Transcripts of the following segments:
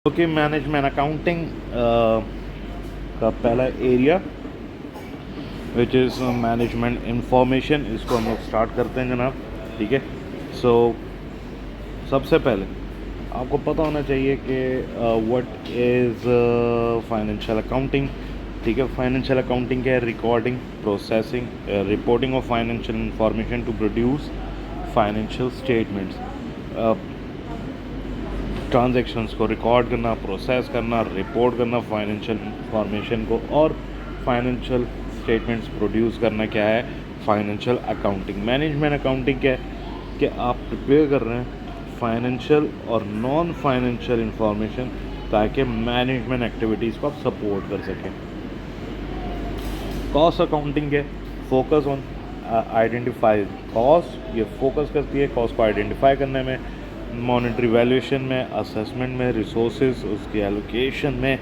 Okay, management accounting का पहला area which is management information, इसको हम लोग स्टार्ट करते हैं जनाब। ठीक है। सो सबसे पहले आपको पता होना चाहिए कि व्हाट इज़ फाइनेंशियल अकाउंटिंग। ठीक है। फाइनेंशियल अकाउंटिंग क्या है? Recording, processing, reporting of financial information to produce financial statements. Transactions को रिकॉर्ड करना, प्रोसेस करना, रिपोर्ट करना फाइनेंशियल इंफॉर्मेशन को, और फाइनेंशियल स्टेटमेंट्स प्रोड्यूस करना क्या है? Financial accounting. मैनेजमेंट अकाउंटिंग क्या है? कि आप प्रिपेयर कर रहे हैं फाइनेंशियल और नॉन फाइनेंशियल इंफॉर्मेशन ताकि मैनेजमेंट एक्टिविटीज़ को आप सपोर्ट कर सकें। कॉस्ट अकाउंटिंग है, फोकस ऑन आइडेंटिफाई कॉस्ट। ये फोकस करती है कॉस्ट को आइडेंटिफाई करने में, मॉनेटरी वैल्यूएशन में, असेसमेंट में, रिसोर्सेज उसकी एलोकेशन में,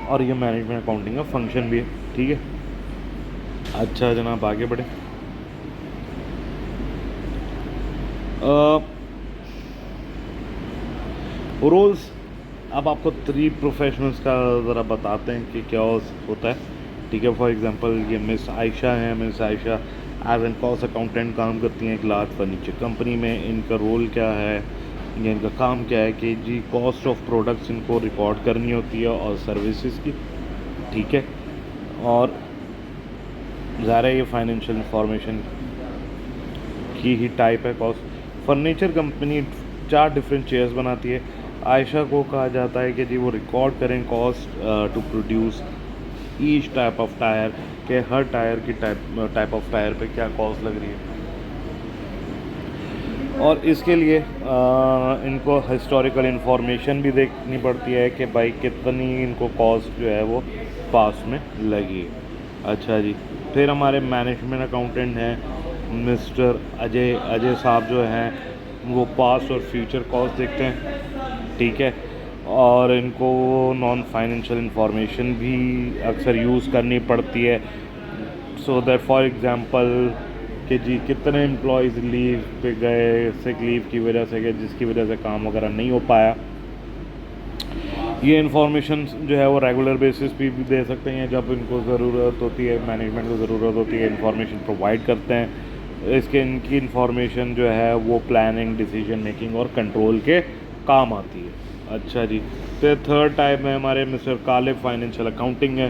और ये मैनेजमेंट अकाउंटिंग का फंक्शन भी है। ठीक है। अच्छा जनाब, आगे बढ़े। रोल्स, अब आपको 3 प्रोफेशनल्स का ज़रा बताते हैं कि क्या होता है। ठीक है। फॉर एग्जांपल ये मिस आयशा हैं। Miss Ayesha as an cost accountant काम करती हैं एक लार्ज फर्नीचर कंपनी में। इनका रोल क्या है या इनका काम क्या है कि जी कॉस्ट ऑफ प्रोडक्ट्स इनको रिकॉर्ड करनी होती है और सर्विसेज की। ठीक है। और ज़ाहिर है ये फाइनेंशियल इंफॉर्मेशन की ही टाइप है। Cost furniture company 4 different chairs बनाती है। आयशा को कहा जाता है कि जी वो रिकॉर्ड करें cost to produce each type of tyre, के हर टायर की टाइप ऑफ टायर पे क्या कॉस्ट लग रही है। और इसके लिए इनको हिस्टोरिकल इंफॉर्मेशन भी देखनी पड़ती है कि भाई कितनी इनको कॉस्ट जो है वो पास में लगी है। अच्छा जी। फिर हमारे मैनेजमेंट अकाउंटेंट हैं मिस्टर अजय साहब जो हैं वो पास्ट और फ्यूचर कॉस्ट देखते हैं। ठीक है। और इनको नॉन फाइनेंशियल इंफॉर्मेशन भी अक्सर यूज़ करनी पड़ती है। सो दैट फॉर एग्ज़ाम्पल कि जी कितने एम्प्लॉयज़ लीव पे गए सिक लीव की वजह से, कि जिसकी वजह से काम वगैरह नहीं हो पाया। ये इन्फॉर्मेशन जो है वो रेगुलर बेसिस पे भी दे सकते हैं जब इनको ज़रूरत होती है, मैनेजमेंट को ज़रूरत होती है, इन्फॉर्मेशन प्रोवाइड करते हैं। इसके इनकी इन्फॉर्मेशन जो है वो प्लानिंग, डिसीजन मेकिंग और कंट्रोल के काम आती है। अच्छा जी। फिर थर्ड टाइप में हमारे मिस्टर काले फाइनेंशियल अकाउंटिंग है।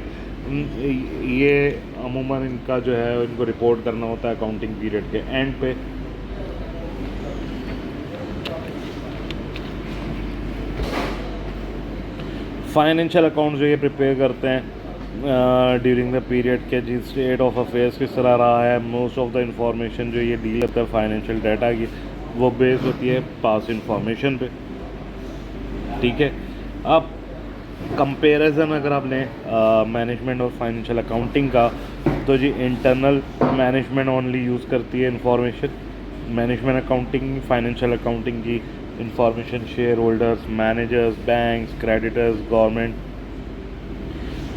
ये अमूमन इनका जो है इनको रिपोर्ट करना होता है अकाउंटिंग पीरियड के एंड पे। फाइनेंशियल अकाउंट जो ये प्रिपेयर करते हैं ड्यूरिंग द पीरियड के जी स्टेट ऑफ अफेयर्स किस तरह रहा है। मोस्ट ऑफ द इंफॉर्मेशन जो ये डील करता है फाइनेंशियल डाटा की वो बेस होती है पास इंफॉर्मेशन पे। ठीक है। अब कंपैरिजन अगर आपने मैनेजमेंट और फाइनेंशियल अकाउंटिंग का, तो जी इंटरनल मैनेजमेंट ओनली यूज़ करती है information. Management accounting financial accounting की information shareholders, managers, banks, creditors, government,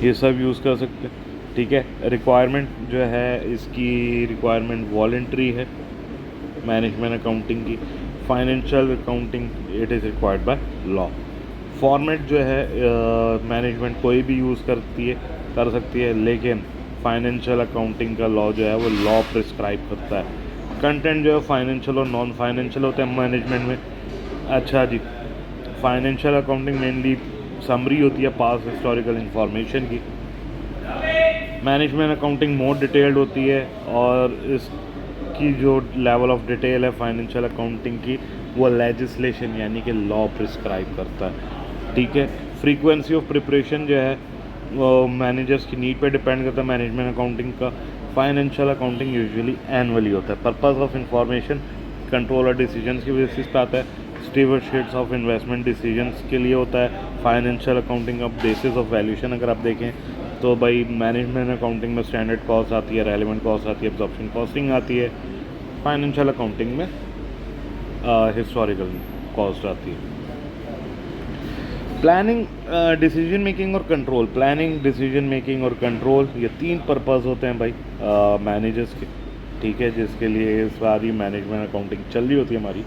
ये सब यूज़ कर सकते हैं। ठीक है। रिक्वायरमेंट जो है इसकी रिक्वायरमेंट वॉलेंट्री है मैनेजमेंट अकाउंटिंग की। Financial accounting it is required by law. Format जो है मैनेजमेंट कोई भी यूज़ कर सकती है, लेकिन फाइनेंशियल अकाउंटिंग का लॉ जो है वो लॉ प्रिस्क्राइब करता है। कंटेंट जो है फाइनेंशियल और नॉन फाइनेंशियल होते हैं मैनेजमेंट में। अच्छा जी। फाइनेंशियल अकाउंटिंग मेनली समरी होती है पास हिस्टोरिकल इंफॉर्मेशन की। मैनेजमेंट अकाउंटिंग मोर डिटेल्ड होती है और इसकी जो लेवल ऑफ डिटेल है फाइनेंशियल अकाउंटिंग की वो लेजिस्लेशन यानी कि लॉ प्रिस्क्राइब करता है। ठीक है। फ्रीक्वेंसी ऑफ प्रिपरेशन जो है वो मैनेजर्स की नीड पे डिपेंड करता है मैनेजमेंट अकाउंटिंग का। फाइनेंशियल अकाउंटिंग यूजुअली एनुअली होता है। पर्पस ऑफ इंफॉर्मेशन कंट्रोल और डिसीजंस की बेसिस पे आता है। स्टीवर्डशिप्स ऑफ इन्वेस्टमेंट डिसीजंस के लिए होता है। Financial accounting of basis of valuation अगर आप देखें तो भाई मैनेजमेंट अकाउंटिंग में स्टैंडर्ड कॉस्ट आती है, रेलेवेंट कॉस्ट आती है, एब्जॉर्प्शन कॉस्टिंग आती है। फाइनेंशियल अकाउंटिंग में हिस्टोरिकल कॉस्ट आती है। प्लानिंग, डिसीजन मेकिंग और कंट्रोल। प्लानिंग, डिसीजन मेकिंग और कंट्रोल, ये 3 पर्पस होते हैं भाई मैनेजर्स के। ठीक है। जिसके लिए सारी मैनेजमेंट अकाउंटिंग चल रही होती है हमारी।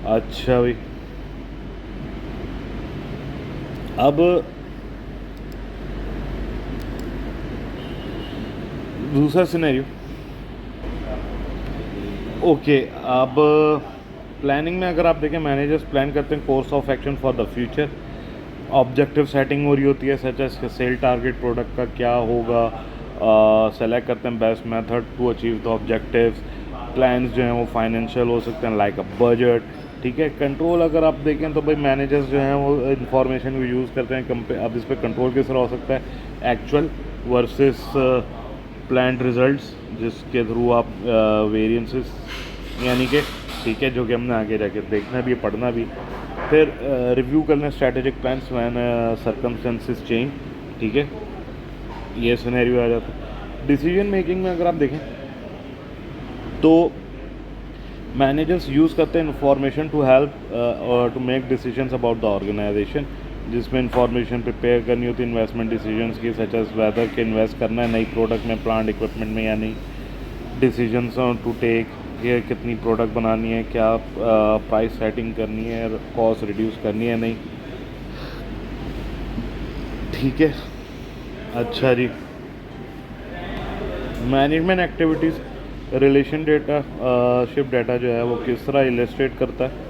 अच्छा भाई। अब दूसरा सिनेरियो, ओके, अब प्लानिंग में अगर आप देखें, मैनेजर्स प्लान करते हैं course of action for the future, objective setting हो रही होती है, such as sale target product का क्या होगा, सेलेक्ट करते हैं best method to achieve the objectives, plans जो हैं वो फाइनेंशियल हो सकते हैं लाइक अ बजट, ठीक है। कंट्रोल अगर आप देखें तो भाई मैनेजर्स जो हैं वो इंफॉर्मेशन को यूज़ करते हैं, अब इस पर कंट्रोल किस तरह हो सकता है, एक्चुअल वर्सेस प्लान्ड रिजल्ट्स, जिसके थ्रू आप वेरिएंसेस यानी कि, ठीक है, जो कि हमने आगे जाके देखना भी, पढ़ना भी। फिर रिव्यू करना strategic plans when circumstances change, ठीक है, ये सिनेरियो आ जाता है। डिसीजन मेकिंग में अगर आप देखें तो मैनेजर्स यूज़ करते हैं इंफॉर्मेशन टू हेल्प और to make decisions about the organisation, जिसमें इंफॉर्मेशन प्रिपेयर करनी होती है इन्वेस्टमेंट डिसीजंस की, सच एज वेदर के इन्वेस्ट करना है नई प्रोडक्ट में, प्लांट इक्विपमेंट में या नहीं, डिसीजंस टू टेक, ये कितनी प्रोडक्ट बनानी है, क्या प्राइस सेटिंग करनी है, कॉस्ट रिड्यूस करनी है नहीं, ठीक है। अच्छा जी, management activities, relation data ship data जो है वो किस तरह इलस्ट्रेट करता है,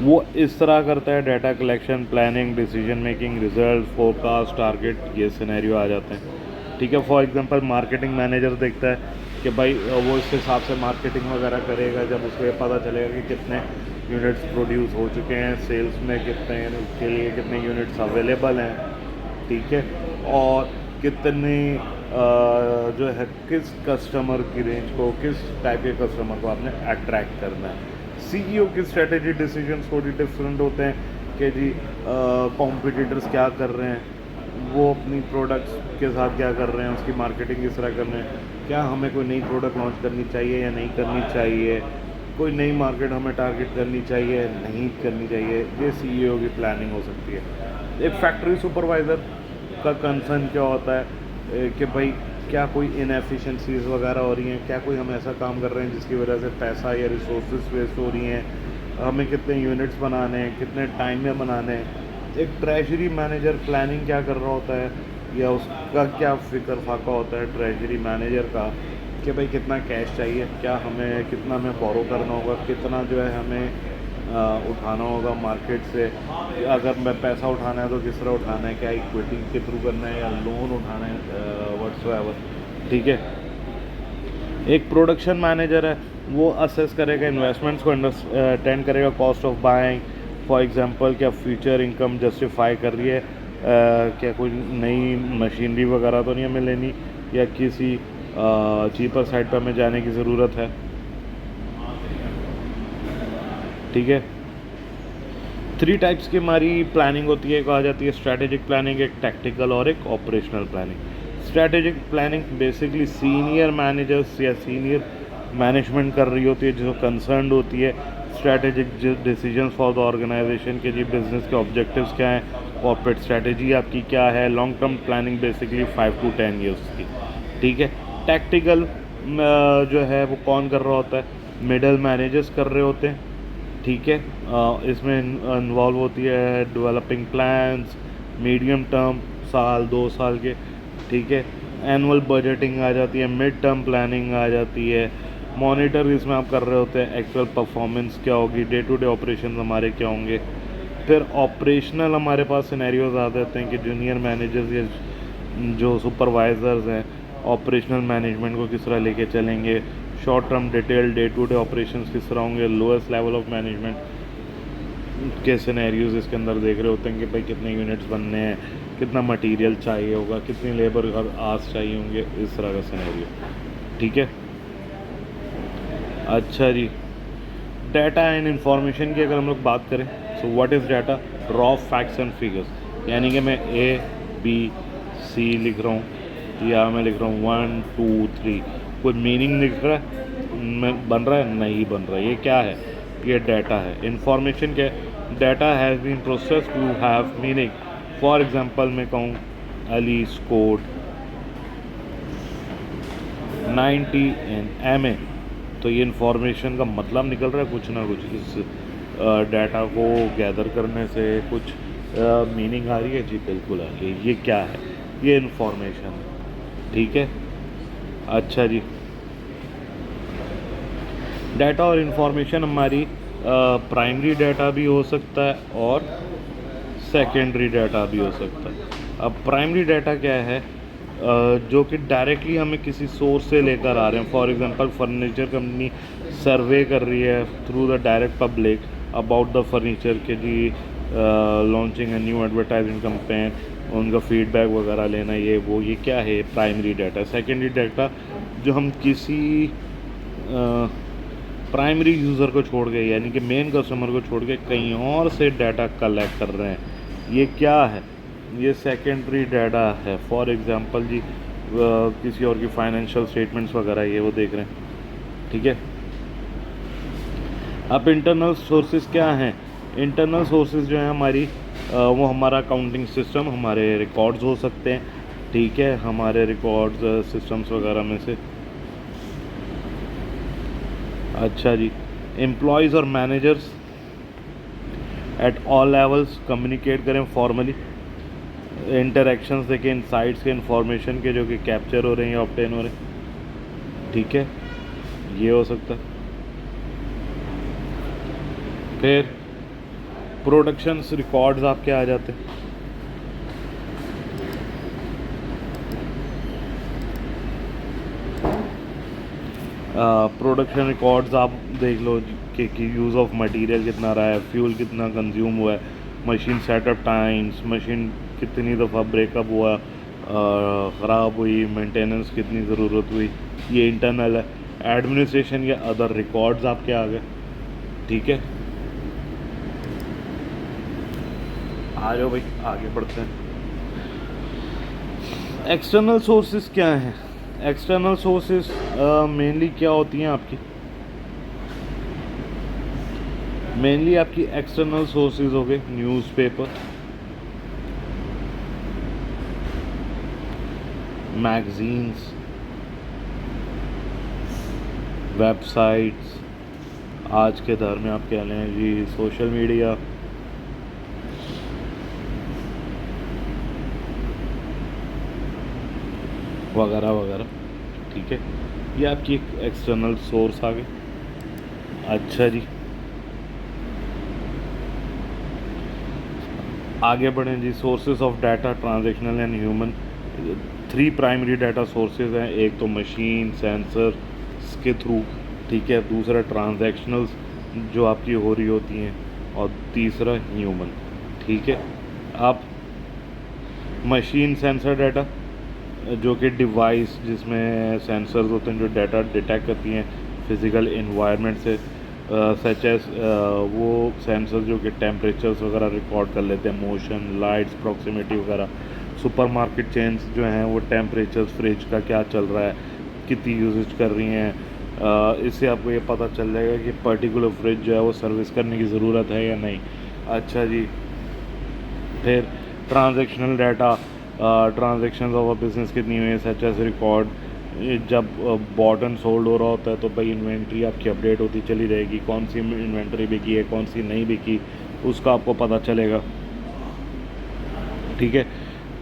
वो इस तरह करता है, data collection, planning, decision making, result, forecast, target, ये सिनेरियो आ जाते हैं, ठीक है। फॉर एग्जांपल मार्केटिंग मैनेजर देखता है कि भाई वो इस हिसाब से मार्केटिंग वगैरह करेगा, जब उसको ये पता चलेगा कि कितने यूनिट्स प्रोड्यूस हो चुके हैं, सेल्स में कितने, उसके लिए कितने यूनिट्स अवेलेबल हैं, ठीक है, और कितने जो है किस कस्टमर की रेंज को, किस टाइप के कस्टमर को आपने अट्रैक्ट करना है। सीईओ की स्ट्रेटेजी डिसीजंस थोड़ी डिफरेंट होते हैं कि जी कॉम्पिटिटर्स क्या कर रहे हैं, वो अपनी प्रोडक्ट्स के साथ क्या कर रहे हैं, उसकी मार्केटिंग किस तरह कर रहे हैं, क्या हमें कोई नई प्रोडक्ट लॉन्च करनी चाहिए या नहीं करनी चाहिए, कोई नई मार्केट हमें टारगेट करनी चाहिए नहीं करनी चाहिए, ये सीईओ की प्लानिंग हो सकती है। एक फैक्ट्री सुपरवाइज़र का कंसर्न क्या होता है कि भाई क्या कोई इनएफिशिएंसीज वगैरह हो रही हैं, क्या कोई हम ऐसा काम कर रहे हैं जिसकी वजह से पैसा या रिसोर्सेज वेस्ट हो रही हैं, हमें कितने यूनिट्स बनाने हैं, कितने टाइम में बनाने हैं। एक ट्रेजरी मैनेजर प्लानिंग क्या कर रहा होता है, या उसका क्या फ़िक्र फाका होता है ट्रेजरी मैनेजर का कि भाई कितना कैश चाहिए, क्या हमें कितना हमें बोरो करना होगा, कितना जो है हमें उठाना होगा मार्केट से, अगर मैं पैसा उठाना है तो किस तरह उठाना है, क्या इक्विटी के थ्रू करना है या लोन उठाना है, व्हाट्सएवर, ठीक है। एक प्रोडक्शन मैनेजर है, वो असेस करेगा इन्वेस्टमेंट्स को, अंडरस्टैंड करेगा cost of buying, for example क्या फ्यूचर इनकम जस्टिफाई कर रही है, क्या कोई नई मशीनरी वगैरह तो नहीं हमें लेनी, या किसी चीपर साइड पर हमें जाने की ज़रूरत है, ठीक है। 3 टाइप्स की हमारी प्लानिंग होती है, कहा जाती है स्ट्रैटेजिक प्लानिंग, एक टैक्टिकल और एक operational planning. Strategic planning basically senior managers या सीनियर मैनेजमेंट कर रही होती है, जो कंसर्न होती है strategic decisions for the organisation के, जी बिज़नेस के ऑब्जेक्टिव्स क्या हैं, कॉर्पोरेट स्ट्रैटेजी आपकी क्या है, long term planning basically 5 to 10 years की, ठीक है। टैक्टिकल जो है वो कौन कर रहा होता है, मिडल मैनेजर्स कर रहे होते हैं, ठीक है। इसमें इन्वॉल्व होती है डेवलपिंग प्लान्स, मीडियम टर्म, साल 2 साल के, ठीक है। एनुअल बजटिंग आ जाती है, मिड टर्म प्लानिंग आ जाती है, मॉनिटर इसमें आप कर रहे होते हैं एक्चुअल परफॉर्मेंस क्या होगी, डे टू डे ऑपरेशन हमारे क्या होंगे। फिर ऑपरेशनल हमारे पास सिनेरियोज आ जाते हैं कि जूनियर मैनेजर्स या जो सुपरवाइज़र्स हैं ऑपरेशनल मैनेजमेंट को किस तरह लेके चलेंगे, short term detail day to day operations किस तरह होंगे, लोएस्ट लेवल ऑफ मैनेजमेंट के सिनेरियोज इसके अंदर देख रहे होते हैं कि भाई कितने यूनिट्स बनने हैं, कितना मटेरियल चाहिए होगा, कितनी लेबर आवर्स चाहिए होंगे, इस तरह का सिनेरियो, ठीक है। अच्छा जी, डाटा एंड इंफॉर्मेशन की अगर हम लोग बात करें, so what is data, raw facts and figures, यानी कि मैं ABC लिख रहा हूँ या मैं लिख रहा हूँ 1 2 3, कोई मीनिंग लिख रहा है, बन रहा है, नहीं बन रहा है, ये क्या है, ये डाटा है। इंफॉर्मेशन क्या है, data has been process to have meaning. For example मैं कहूँ अली स्कोर्ड 90 in MA, तो ये इन्फॉर्मेशन का मतलब निकल रहा है कुछ ना कुछ इस डाटा को गैदर करने से कुछ मीनिंग आ रही है? जी बिल्कुल आ रही है। ये क्या है? ये इन्फॉर्मेशन है। ठीक है, अच्छा जी। डाटा और इन्फॉर्मेशन हमारी प्राइमरी डाटा भी हो सकता है और सेकेंडरी डाटा भी हो सकता है। अब प्राइमरी डाटा क्या है? जो कि डायरेक्टली हमें किसी सोर्स से लेकर आ रहे हैं। For example furniture company survey कर रही है through the direct public about the furniture के जी, launching a new advertising campaign, उनका फीडबैक वगैरह लेना, ये क्या है? Primary data. सेकेंडरी डाटा जो हम किसी प्राइमरी यूज़र को छोड़ के, यानी कि मेन कस्टमर को छोड़ के कहीं और से डाटा कलेक्ट कर रहे हैं, ये क्या है? ये सेकेंडरी डाटा है। फॉर एग्जांपल जी किसी और की फाइनेंशियल स्टेटमेंट्स वगैरह ये वो देख रहे हैं। ठीक है, अब इंटरनल सोर्सेज क्या हैं? इंटरनल सोर्सेज जो है हमारी वो हमारा अकाउंटिंग सिस्टम, हमारे रिकॉर्ड्स हो सकते हैं। ठीक है, हमारे रिकॉर्ड्स सिस्टम्स वगैरह में से। अच्छा जी, एम्प्लॉयज़ और managers at all levels communicate करें फॉर्मली, इंटरेक्शंस देखें, इनसाइट्स के, इंफॉर्मेशन के जो कि कैप्चर हो रहे हैं या ऑब्टेन हो रहे हैं। ठीक है, ये हो सकता है। फिर प्रोडक्शंस रिकॉर्ड्स आपके आ जाते हैं। प्रोडक्शन रिकॉर्ड्स आप देख लो कि यूज़ ऑफ मटेरियल कितना रहा है, फ्यूल कितना कंज्यूम हुआ है, मशीन सेटअप टाइम्स, मशीन कितनी दफ़ा ब्रेकअप हुआ, ख़राब हुई, मेंटेनेंस कितनी ज़रूरत हुई, ये इंटरनल है। एडमिनिस्ट्रेशन या अदर रिकॉर्ड्स आपके आ गए। ठीक है, आ जाओ भाई आगे बढ़ते हैं। एक्सटर्नल सोर्सेज क्या हैं? एक्सटर्नल सोर्सेज मेनली क्या होती हैं आपकी? मेनली आपकी एक्सटर्नल सोर्सेज हो गए न्यूज़पेपर, मैगजीन्स, वेबसाइट्स, आज के दौर में आप कह लें जी सोशल मीडिया, वगैरह वगैरह। ठीक है, ये आपकी एक एक्सटर्नल सोर्स आ गई। अच्छा जी, आगे बढ़ें जी। Sources of data transactional and human. 3 primary data sources हैं। एक तो मशीन सेंसर के थ्रू, ठीक है, दूसरा ट्रांजैक्शनल्स जो आपकी हो रही होती हैं, और तीसरा ह्यूमन। ठीक है, आप मशीन सेंसर डाटा जो कि डिवाइस जिसमें सेंसर्स होते हैं जो डाटा डिटेक्ट करती हैं फिज़िकल इन्वायरमेंट से, सच एज वो सेंसर्स जो कि टेम्परेचर्स वगैरह रिकॉर्ड कर लेते हैं, मोशन, लाइट्स, प्रॉक्सिमिटी वगैरह। सुपरमार्केट चेन्स जो हैं वो टेम्परेचर्स फ्रिज का क्या चल रहा है, कितनी यूजेज कर रही हैं, इससे आपको ये पता चल जाएगा कि पर्टिकुलर फ्रिज जो है वो सर्विस करने की ज़रूरत है या नहीं। अच्छा जी, फिर transactional data, transactions of a business कितनी हुई है, सच एज रिकॉर्ड। जब बॉट एंड सोल्ड हो रहा होता है तो भाई इन्वेंट्री आपकी अपडेट होती चली रहेगी, कौन सी इन्वेंट्री बिकी है, कौन सी नहीं बिकी, उसका आपको पता चलेगा। ठीक है,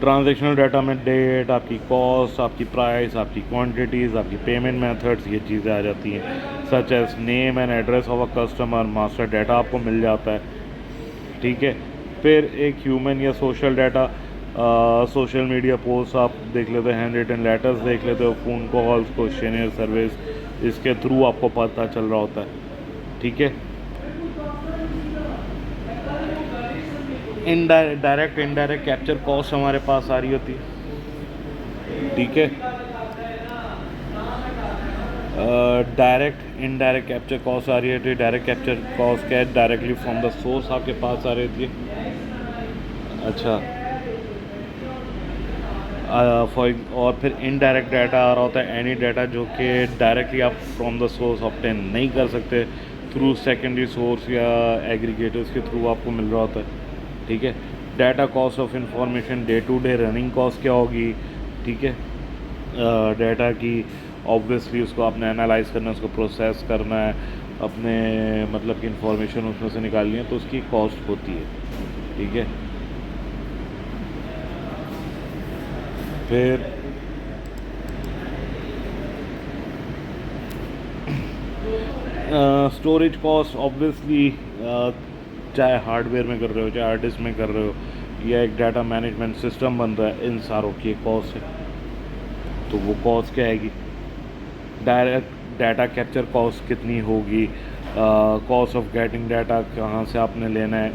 ट्रांजैक्शनल डाटा में डेट, आपकी कॉस्ट, आपकी प्राइस, आपकी क्वांटिटीज़, आपकी पेमेंट मेथड्स, ये चीज़ें आ जाती हैं। Such as name and address of a customer, master data आपको मिल जाता है। ठीक है, फिर एक ह्यूमन या social data, social media post आप देख लेते हो, हैंड रिटन लेटर्स देख लेते हो, फ़ोन कॉल्स, क्वेश्चनियर सर्विस, इसके थ्रू आपको पता चल रहा होता है। ठीक है, डायरेक्ट इनडायरेक्ट कैप्चर कॉस्ट हमारे पास आ रही होती है। ठीक है, डायरेक्ट इनडायरेक्ट कैप्चर कॉस्ट आ रही है। डायरेक्ट कैप्चर कॉस्ट क्या है? डायरेक्टली फ्रॉम द सोर्स आपके पास आ रही है। अच्छा, और फिर इनडायरेक्ट डाटा आ रहा होता है, एनी डाटा जो कि डायरेक्टली आप फ्रॉम द सोर्स ऑब्टेन नहीं कर सकते, थ्रू सेकेंडरी सोर्स या एग्रीगेटर्स के थ्रू आपको मिल रहा होता है। ठीक है, data cost of information, day to day running cost क्या होगी। ठीक है, डाटा की ऑब्वियसली उसको आपने एनालाइज करना है, उसको प्रोसेस करना है, अपने मतलब कि इंफॉर्मेशन उसमें से निकालनी है तो उसकी कॉस्ट होती है, ठीक है। फिर स्टोरेज कॉस्ट ऑब्वियसली, चाहे हार्डवेयर में कर रहे हो चाहे हार्ड डिस्क में कर रहे हो या एक डाटा मैनेजमेंट सिस्टम बन रहा है, इन सारों की कॉस्ट है। तो वो कॉस्ट क्या आएगी, डायरेक्ट डाटा कैप्चर कॉस्ट कितनी होगी, कॉस्ट ऑफ गेटिंग डाटा कहाँ से आपने लेना है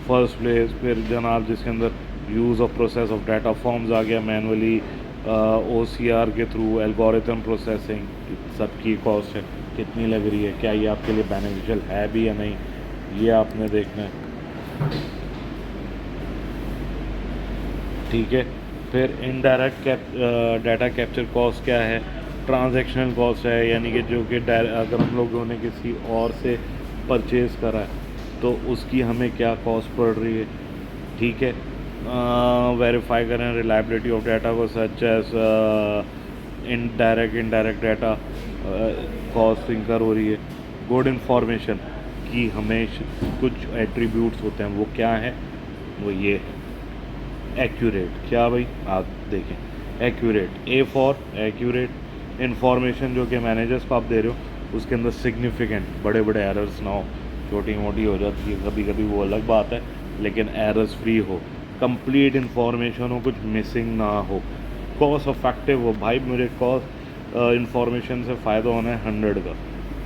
फर्स्ट प्लेस, फिर जनाब जिसके अंदर use of process of data forms आ गया मैनुअली, OCR के थ्रू एल्गोरिथम प्रोसेसिंग, सबकी कॉस्ट है कितनी लग रही है, क्या ये आपके लिए बेनिफिशियल है भी या नहीं, ये आपने देखना है, ठीक है। फिर इनडायरेक्ट डाटा कैप्चर कॉस्ट क्या है, ट्रांजैक्शनल कॉस्ट है, यानी कि जो कि अगर हम लोगों ने किसी और से परचेज़ करा है तो उसकी हमें क्या कॉस्ट पड़ रही है, ठीक है। वेरीफाई करें रिलायबिलिटी ऑफ डाटा को, such as indirect data cost incur हो रही है। गुड इंफॉर्मेशन की हमें कुछ एट्रीब्यूट्स होते हैं, वो क्या है, वो ये एक्यूरेट, क्या भाई आप देखें, accurate, A for accurate information जो कि मैनेजर्स को आप दे रहे हो उसके अंदर सिग्निफिकेंट बड़े बड़े एरर्स ना हो, छोटी मोटी हो जाती है कभी कभी वो अलग बात है, लेकिन एरर्स फ्री हो, कंप्लीट इंफॉर्मेशन हो, कुछ मिसिंग ना हो, कॉस्ट इफेक्टिव हो। भाई मुझे कॉस्ट इंफॉर्मेशन से फ़ायदा होना है 100 का,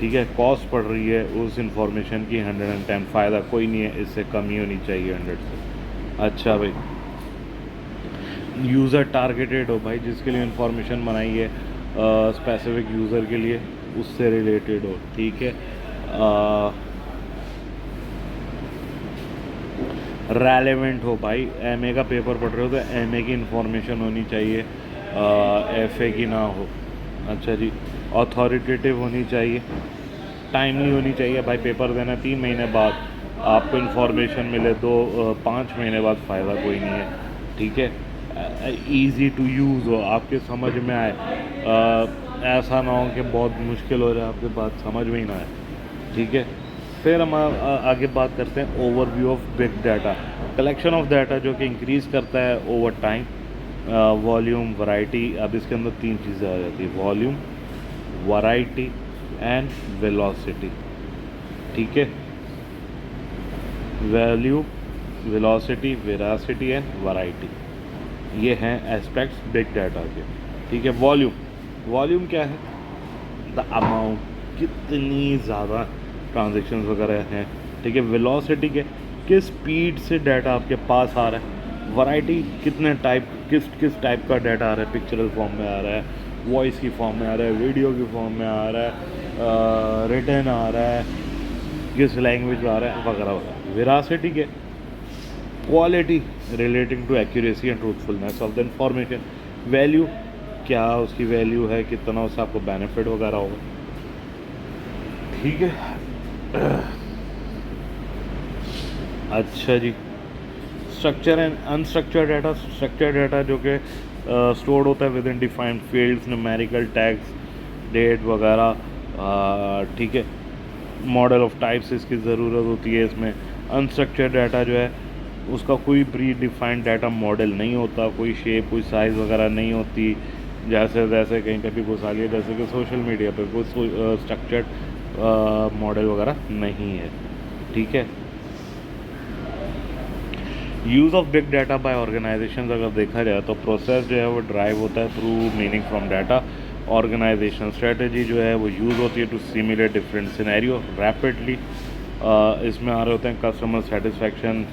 ठीक है, कॉस्ट पड़ रही है उस इंफॉर्मेशन की 110, फ़ायदा कोई नहीं है, इससे कम ही होनी चाहिए 100 से। अच्छा भाई, यूज़र टारगेटेड हो, भाई जिसके लिए इंफॉर्मेशन बनाई है स्पेसिफिक यूज़र के लिए उससे रिलेटेड हो, ठीक है। रेलेवेंट हो, भाई MA का पेपर पढ़ रहे हो तो MA की इंफॉर्मेशन होनी चाहिए, FA की ना हो। अच्छा जी, अथॉरिटेटिव होनी चाहिए, टाइमली होनी चाहिए, भाई पेपर देना 3 महीने बाद आपको इंफॉर्मेशन मिले 5 महीने बाद फ़ायदा कोई नहीं है, ठीक है। ईज़ी टू यूज़ हो, आपके समझ में आए, ऐसा ना हो कि बहुत मुश्किल हो जाए आपके बात समझ में ही ना आए, ठीक है। फिर हम आगे बात करते हैं overview of big data, collection of data जो कि इंक्रीज़ करता है ओवर टाइम, वॉल्यूम, वैरायटी। अब इसके अंदर 3 चीज़ें आ जाती है, वॉल्यूम, वैरायटी एंड वेलोसिटी, ठीक है। Value, velocity, veracity and variety, ये हैं एस्पेक्ट्स बिग डाटा के, ठीक है। वॉल्यूम क्या है, द अमाउंट, कितनी ज़्यादा ट्रांजेक्शन्स वगैरह हैं, ठीक है। वेलोसिटी के किस स्पीड से डाटा आपके पास आ रहा है, वैरायटी कितने टाइप किस टाइप का डाटा आ रहा है, पिक्चरल फॉर्म में आ रहा है, वॉइस की फॉर्म में आ रहा है, वीडियो की फॉर्म में आ रहा है, रिटन आ रहा है, किस लैंग्वेज में आ रहा है, वगैरह वगैरह। वेरासिटी के quality relating to accuracy and truthfulness of the information. Value, क्या उसकी वैल्यू है, कितना उससे आपको बेनिफिट वगैरह होगा, ठीक है। अच्छा जी, structure and unstructured data, structured data जो कि स्टोर्ड होता है within defined fields, numerical tags, date वगैरह, ठीक है। मॉडल ऑफ टाइप्स इसकी ज़रूरत होती है इसमें। अनस्ट्रक्चर्ड डाटा जो है उसका कोई प्री डिफाइंड डाटा मॉडल नहीं होता, कोई शेप, कोई साइज़ वगैरह नहीं होती, जैसे कहीं पे भी घुसा लिया, जैसे कि सोशल मीडिया पे कोई स्ट्रक्चर्ड मॉडल वगैरह नहीं है, ठीक है। Use of big data by organisation अगर देखा जाए तो प्रोसेस जो है वो ड्राइव होता है through meaning from data. Organisation strategy जो है वो यूज़ होती है to simulate different scenario rapidly. इसमें आ रहे होते हैं customer satisfaction,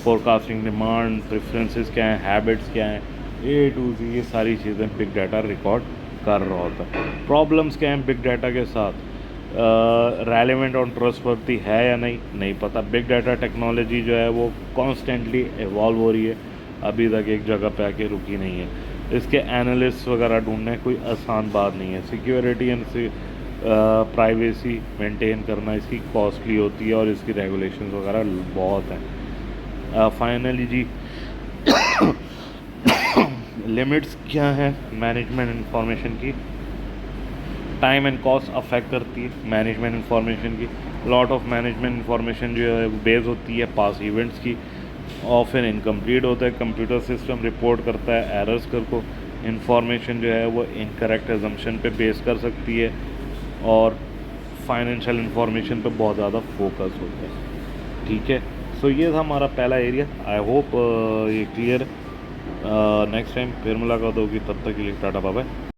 forecasting, demand, preferences क्या हैं, हैबिट्स क्या हैं, A to Z, ये सारी चीज़ें बिग डाटा रिकॉर्ड कर रहा होता है। प्रॉब्लम्स क्या हैं बिग डाटा के साथ, रेलेवेंट और ट्रस्टवर्दी है या नहीं पता। बिग डाटा टेक्नोलॉजी जो है वो कॉन्स्टेंटली इवॉल्व हो रही है, अभी तक एक जगह पे आके रुकी नहीं है। इसके एनालिस्ट वगैरह ढूंढने कोई आसान बात नहीं है। सिक्योरिटी एंड प्राइवेसी मेंटेन करना इसकी कॉस्टली होती है और इसकी रेगुलेशंस वगैरह बहुत हैं। फाइनली जी लिमिट्स क्या है मैनेजमेंट इंफॉर्मेशन की, टाइम एंड कॉस्ट अफेक्ट करती है मैनेजमेंट इंफॉर्मेशन की। लॉट ऑफ मैनेजमेंट इंफॉर्मेशन जो है वो बेस होती है पास इवेंट्स की, ऑफन इनकम्प्लीट होता है। कंप्यूटर सिस्टम रिपोर्ट करता है एरर्स को, इंफॉर्मेशन जो है वो इनकरेक्ट एजम्पशन पे बेस कर सकती है और फाइनेंशियल इंफॉर्मेशन पे बहुत ज़्यादा फोकस होता है। ठीक है, सो ये था हमारा पहला एरिया। आई होप ये क्लियर। नेक्स्ट टाइम फिर मुलाकात होगी, तब तक के लिए टाटा बाय बाय।